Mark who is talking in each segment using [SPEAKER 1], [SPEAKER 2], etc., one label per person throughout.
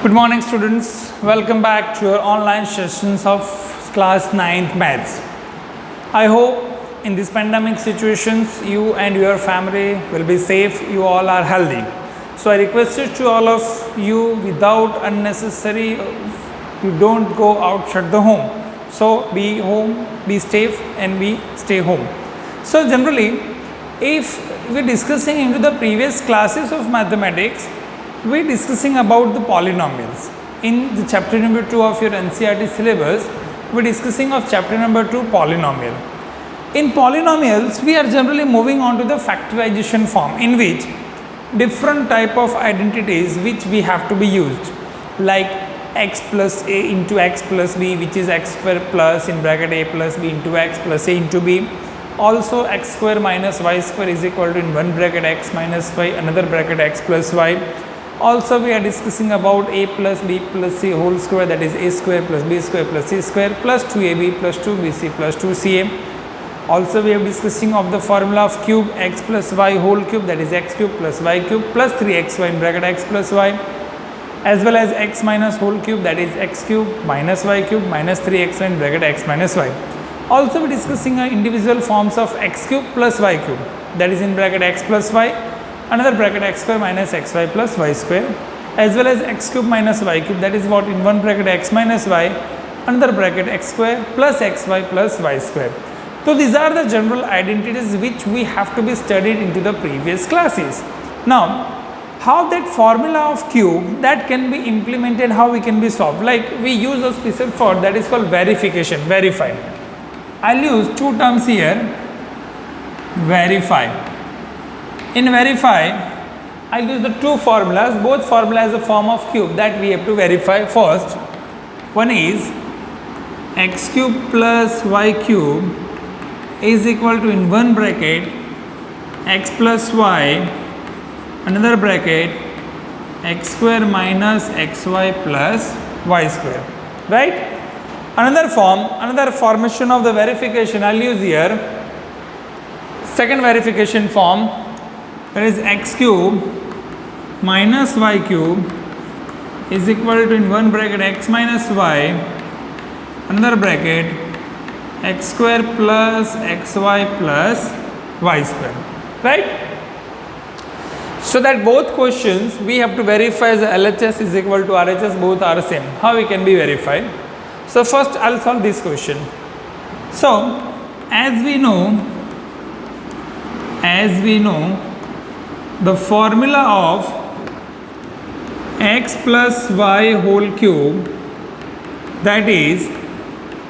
[SPEAKER 1] Good morning, students. Welcome back to your online sessions of class 9th maths. I hope in these pandemic situations you and your family will be safe, you all are healthy. So I requested to all of you, without unnecessary, you don't go outside the home. So be home, be safe and be stay home. So generally, if we're discussing into the previous classes of mathematics, we're discussing about the polynomials. In the chapter number 2 of your NCERT syllabus, we're discussing of chapter number 2 polynomial. In polynomials, we are generally moving on to the factorization form, in which different type of identities which we have to be used, like x plus a into x plus b, which is x square plus in bracket a plus b into x plus a into b. Also x square minus y square is equal to in one bracket x minus y, another bracket x plus y. Also we are discussing about a plus b plus c whole square, that is a square plus b square plus c square plus 2ab plus 2bc plus 2ca. Also we are discussing of the formula of cube x plus y whole cube, that is x cube plus y cube plus 3xy in bracket x plus y, as well as x minus whole cube, that is x cube minus y cube minus 3xy in bracket x minus y. Also we are discussing individual forms of x cube plus y cube, that is in bracket x plus y, another bracket x square minus xy plus y square, as well as x cube minus y cube, that is what in one bracket x minus y, another bracket x square plus xy plus y square. So these are the general identities which we have to be studied into the previous classes. Now how that formula of cube that can be implemented, how we can be solved, like we use a special for that is called verification, verify. I'll use two terms here, verify. In verify, I'll use the two formulas, both formulas a form of cube that we have to verify first. One is x cube plus y cube is equal to in one bracket x plus y, another bracket x square minus xy plus y square, right? Another formation of the verification I'll use here, second verification form, that is x cube minus y cube is equal to in one bracket x minus y, another bracket x square plus xy plus y square, right? So that both questions we have to verify as LHS is equal to RHS, both are same. How we can be verified? So first I'll solve this question. So as we know, the formula of x plus y whole cube, that is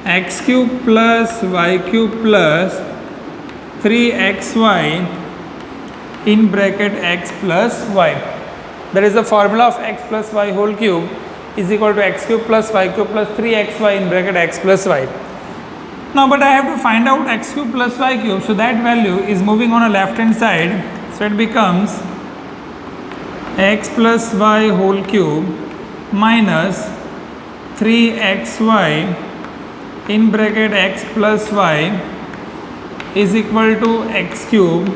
[SPEAKER 1] x cube plus y cube plus 3xy in bracket x plus y. That is the formula of x plus y whole cube is equal to x cube plus y cube plus 3xy in bracket x plus y. Now but I have to find out x cube plus y cube, so that value is moving on a left hand side, so it becomes x plus y whole cube minus 3xy in bracket x plus y is equal to x cube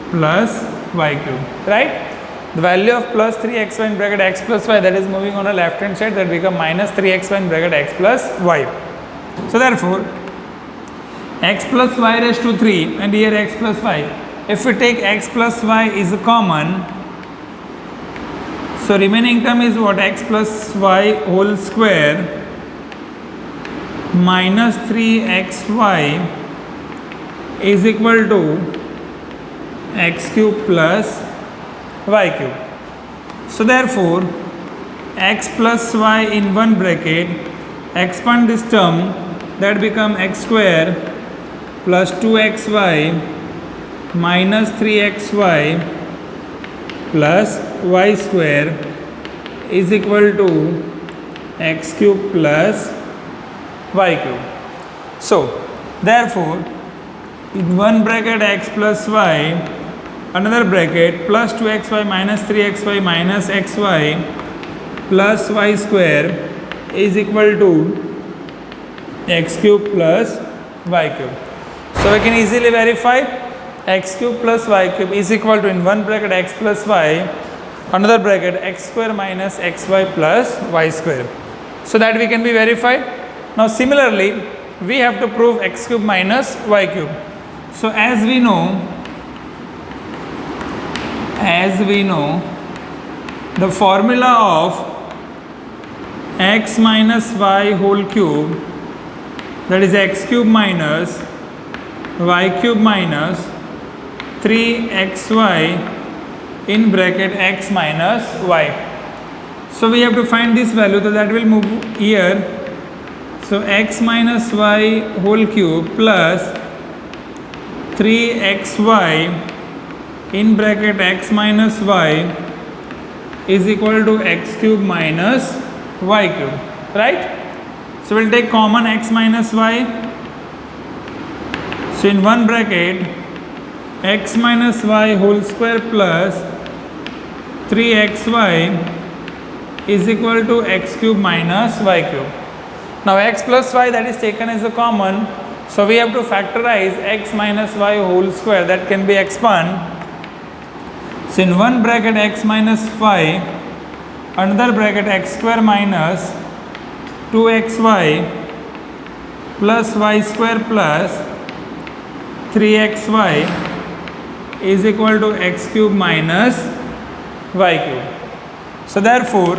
[SPEAKER 1] plus y cube, right? The value of plus 3xy in bracket x plus y, that is moving on a left hand side, that become minus 3xy in bracket x plus y. So therefore x plus y raised to 3 and here x plus y, if we take x plus y is common, so remaining term is what, x plus y whole square minus 3xy is equal to x cube plus y cube. So therefore x plus y in one bracket, expand this term, that become x square plus 2xy minus 3xy plus y square is equal to x cube plus y cube. So therefore in one bracket x plus y, another bracket plus 2xy minus 3xy minus xy plus y square is equal to x cube plus y cube. So we can easily verify x cube plus y cube is equal to in one bracket x plus y another bracket x square minus xy plus y square. So that we can be verified. Now similarly, we have to prove x cube minus y cube. So as we know, the formula of x minus y whole cube, that is x cube minus y cube minus 3xy in bracket x minus y. So we have to find this value, so that will move here. So x minus y whole cube plus 3xy in bracket x minus y is equal to x cube minus y cube, right? So we'll take common x minus y. So in one bracket x minus y whole square plus 3xy is equal to x cube minus y cube. Now x plus y, that is taken as a common, so we have to factorize x minus y whole square, that can be expand. So in one bracket x minus y, another bracket x square minus 2xy plus y square plus 3xy is equal to x cube minus y cube. So therefore,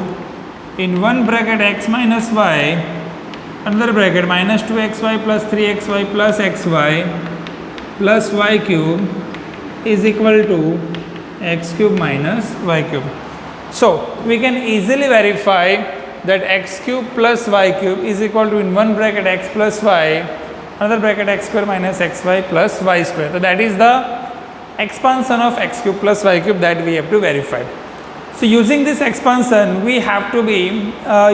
[SPEAKER 1] in one bracket x minus y, another bracket minus 2xy plus 3xy plus xy plus y cube is equal to x cube minus y cube. So we can easily verify that x cube plus y cube is equal to, in one bracket x plus y, another bracket x square minus xy plus y square. So that is the expansion of x cube plus y cube that we have to verify. So using this expansion, we have to be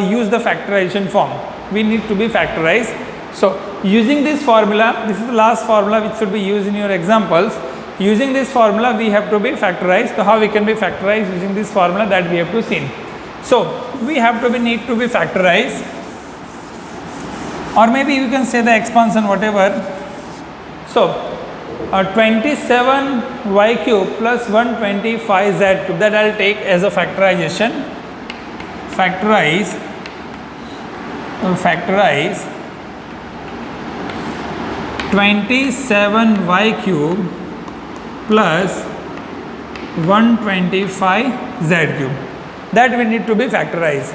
[SPEAKER 1] use the factorization form. We need to be factorized. So using this formula, this is the last formula which should be used in your examples. Using this formula, we have to be factorized. So how we can be factorized using this formula, that we have to see. So we have to be need to be factorized, or maybe you can say the expansion whatever. So 27y cube plus 125z cube, that I will take as a factorization. Factorize 27y cube plus 125z cube, that we need to be factorized.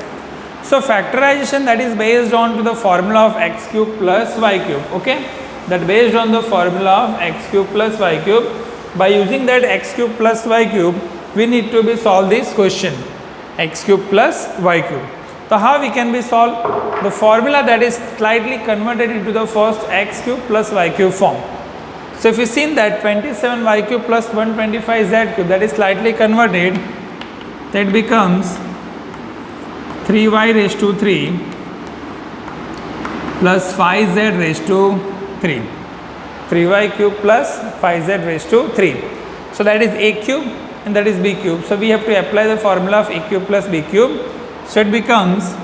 [SPEAKER 1] So factorization, that is based on to the formula of x cube plus y cube, okay, that based on the formula of x cube plus y cube. By using that x cube plus y cube, we need to be solve this question, x cube plus y cube. So how we can be solve the formula, that is slightly converted into the first x cube plus y cube form. So if you see that 27y cube plus 125z cube, that is slightly converted, that becomes 3y raised to 3 plus 5z raised to 3. 3y cube plus 5z raised to 3. So that is a cube and that is b cube. So we have to apply the formula of a cube plus b cube. So it becomes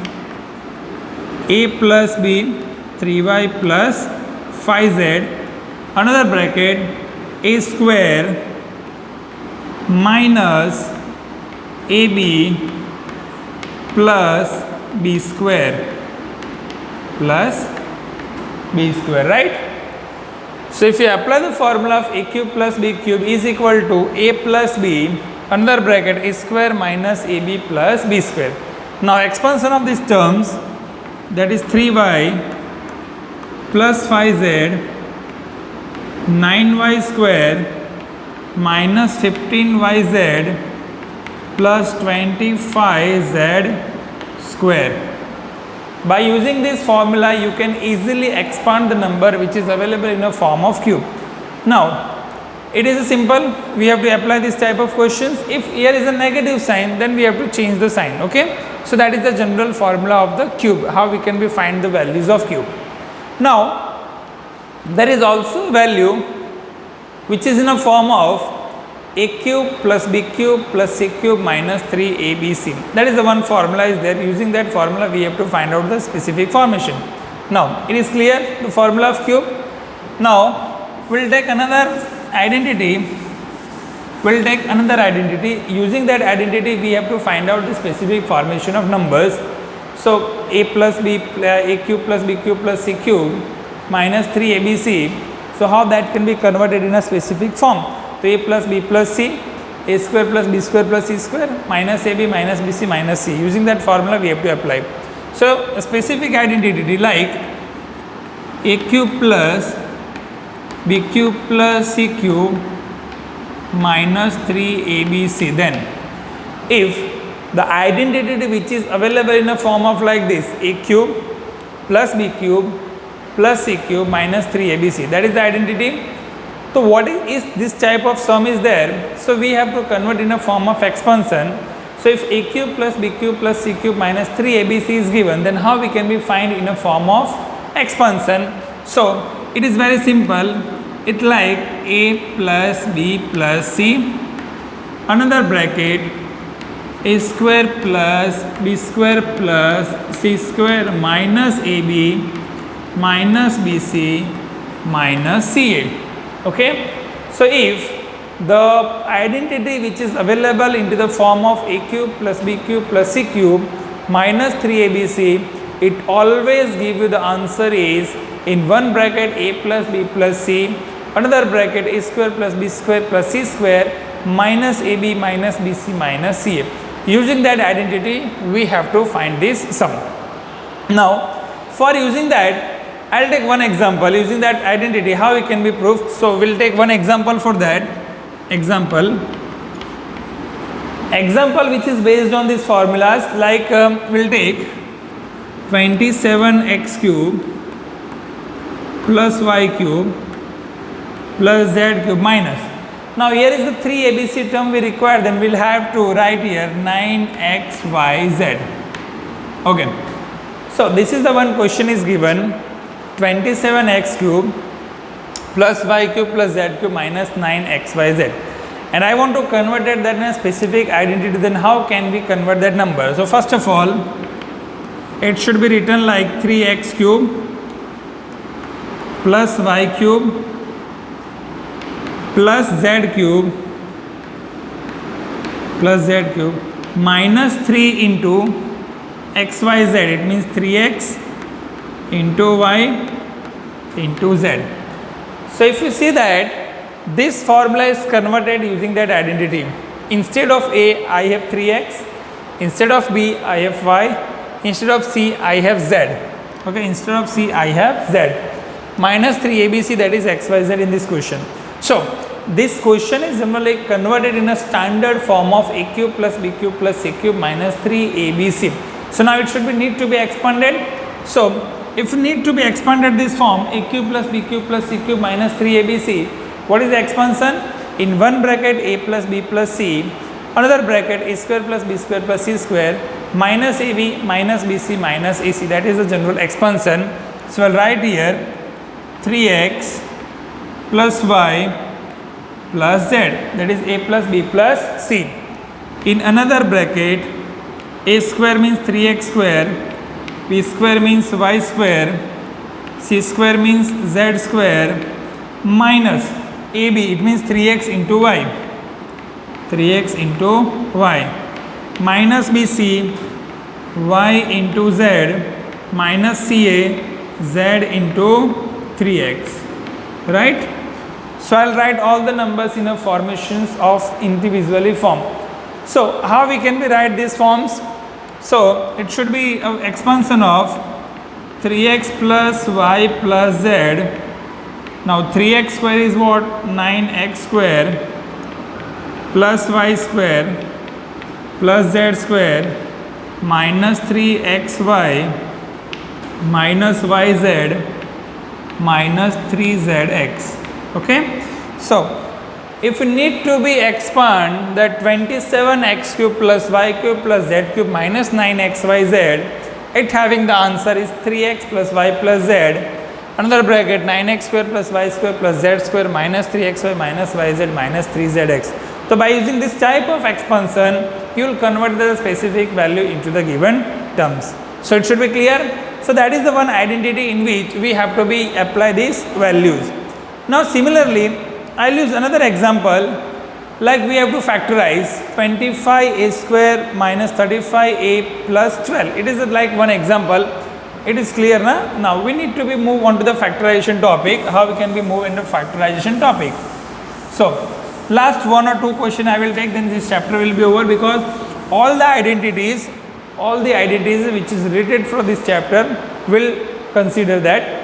[SPEAKER 1] a plus b 3y plus 5z, another bracket a square minus ab plus b square, right? So if you apply the formula of a cube plus b cube is equal to a plus b, another bracket a square minus ab plus b square. Now expansion of these terms, that is 3y plus 5z 9y square minus 15yz plus 25z square. By using this formula, you can easily expand the number which is available in a form of cube. Now it is simple, we have to apply this type of questions. If here is a negative sign, then we have to change the sign, okay. So that is the general formula of the cube, how we can be find the values of cube. Now there is also a value which is in a form of a cube plus b cube plus c cube minus 3abc. That is the one formula is there. Using that formula, we have to find out the specific formation. Now it is clear the formula of cube. Now we will take another identity we'll take another identity. Using that identity, we have to find out the specific formation of numbers. So a plus b, a cube plus b cube plus c cube minus 3abc. So how that can be converted in a specific form? So a plus b plus c, a square plus b square plus c square minus ab minus bc minus c. Using that formula, we have to apply. So a specific identity like a cube plus b cube plus c cube minus 3abc. Then if the identity which is available in a form of like this, a cube plus b cube plus c cube minus 3abc, that is the identity. So what is this type of sum is there? So we have to convert in a form of expansion. So if a cube plus b cube plus c cube minus 3abc is given, then how we can be find in a form of expansion? So it is very simple. It like a plus b plus c, another bracket a square plus b square plus c square minus ab minus bc minus ca. Okay. So if the identity which is available into the form of a cube plus b cube plus c cube minus 3abc, it always give you the answer is in one bracket a plus b plus c, another bracket a square plus b square plus c square minus ab minus bc minus ca. Using that identity, we have to find this sum. Now for using that, I'll take one example using that identity how it can be proved. So we'll take one example for that. Example which is based on these formulas, like we'll take 27x cube plus y cube plus z cube minus. Now here is the 3abc term we require, then we'll have to write here 9xyz. Okay. So this is the one question is given 27x cube plus y cube plus z cube minus 9xyz, and I want to convert that in a specific identity. Then how can we convert that number? So first of all, it should be written like 3x cube plus y cube plus z cube minus 3 into xyz. It means 3x into y into z. So if you see that this formula is converted using that identity. Instead of a, I have 3x. Instead of b, I have y. Instead of c, I have z. Okay, instead of c, I have z. Minus 3abc, that is xyz in this question. So this question is generally converted in a standard form of a cube plus b cube plus c cube minus 3abc. So now it should be need to be expanded. So if need to be expanded this form, a cube plus b cube plus c cube minus 3abc, what is the expansion? In one bracket a plus b plus c, another bracket a square plus b square plus c square minus ab minus bc minus ac, that is the general expansion. So I'll write here 3x plus y plus z, that is a plus b plus c. In another bracket a square means 3x square, b square means y square, c square means z square minus ab, it means 3x into y, minus bc, y into z minus ca, z into 3x, right? So I'll write all the numbers in a formations of individually form. So how we can be write these forms? So it should be an expansion of 3x plus y plus z. Now 3x square is what? 9x square plus y square plus z square minus 3xy minus yz minus 3zx. Okay. So if we need to be expand that 27x cube plus y cube plus z cube minus 9xyz, it having the answer is 3x plus y plus z, another bracket 9x square plus y square plus z square minus 3xy minus yz minus 3zx. So by using this type of expansion, you will convert the specific value into the given terms. So it should be clear. So that is the one identity in which we have to be apply these values. Now similarly, I'll use another example like we have to factorize 25a square minus 35a plus 12. It is like one example. It is clear na? Now we need to be move on to the factorization topic. How we can be move into factorization topic. So last one or two question I will take, then this chapter will be over, because all the identities which is related for this chapter will consider that.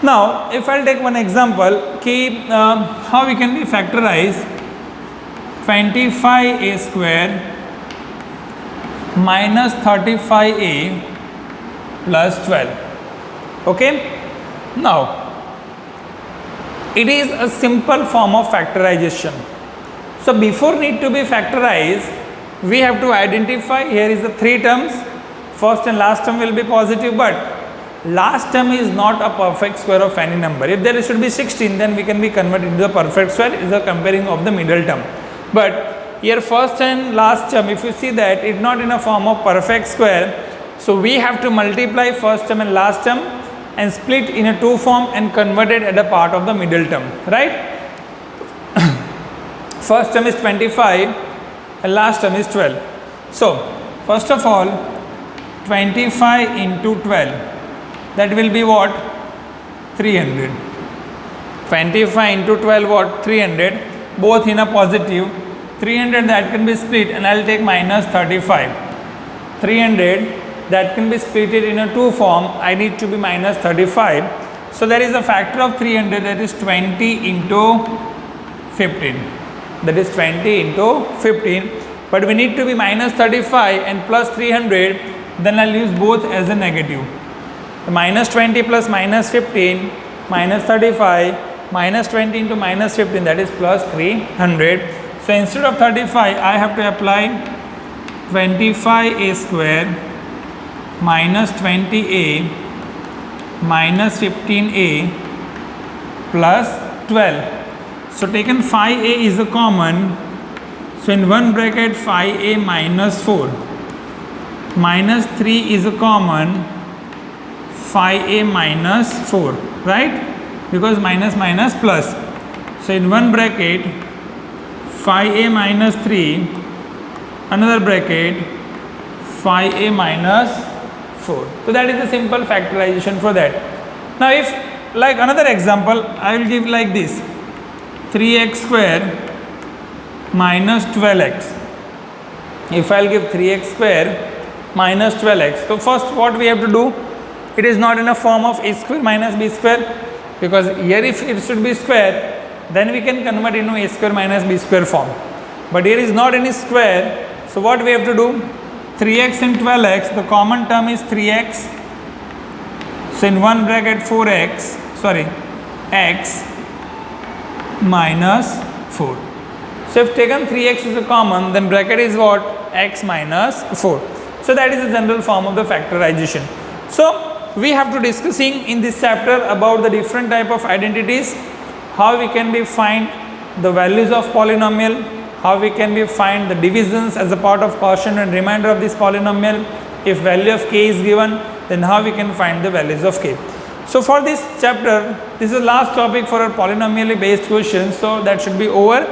[SPEAKER 1] Now if I will take one example, how we can be factorize 25a square minus 35a plus 12. Okay, now it is a simple form of factorization. So before need to be factorized, we have to identify, here is the three terms, first and last term will be positive, but last term is not a perfect square of any number. If there should be 16, then we can be converted into the perfect square, is the comparing of the middle term. But here first and last term, if you see that it is not in a form of perfect square, so we have to multiply first term and last term and split in a two form and convert it at a part of the middle term, right? First term is 25 and last term is 12. So first of all, 25 into 12, that will be what? 300. 25 into 12 what? 300, both in a positive. 300 that can be split, and I will take minus 35. 300 that can be split in a two form, I need to be minus 35. So there is a factor of 300, that is 20 into 15. That is 20 into 15. But we need to be minus 35 and plus 300, then I will use both as a negative. The minus 20 plus minus 15, minus 35, minus 20 into minus 15, that is plus 300. So instead of 35, I have to apply 25a square minus 20a minus 15a plus 12. So taken 5a is a common. So in one bracket 5a minus 4 minus 3 is a common, 5a minus 4, right? Because minus minus plus. So in one bracket 5a minus 3, another bracket 5a minus 4. So that is a simple factorization for that. Now if like another example, I will give like this: 3x square minus 12x. If I will give 3x square minus 12x, so first what we have to do, it is not in a form of a square minus b square, because here if it should be square, then we can convert into a square minus b square form. But here is not any square, so what we have to do, 3x and 12x, the common term is 3x. So in one bracket 4x, x minus 4. So if taken 3x is a common, then bracket is what? X minus 4. So that is the general form of the factorization. So we have to discussing in this chapter about the different type of identities, how we can be find the values of polynomial, how we can be find the divisions as a part of quotient and remainder of this polynomial. If value of k is given, then how we can find the values of k. So for this chapter, this is the last topic for our polynomially based questions, so that should be over.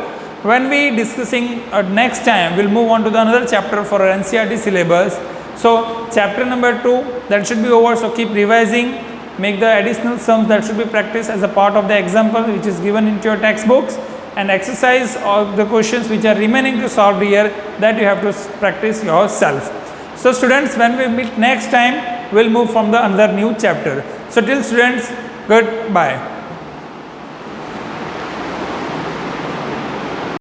[SPEAKER 1] When we discussing next time, we'll move on to the another chapter for our NCERT syllabus. So chapter number 2, that should be over, so keep revising, make the additional sums that should be practiced as a part of the example which is given into your textbooks, and exercise of the questions which are remaining to solve here, that you have to practice yourself. So students, when we meet next time, we'll move from the another new chapter. So till students, goodbye.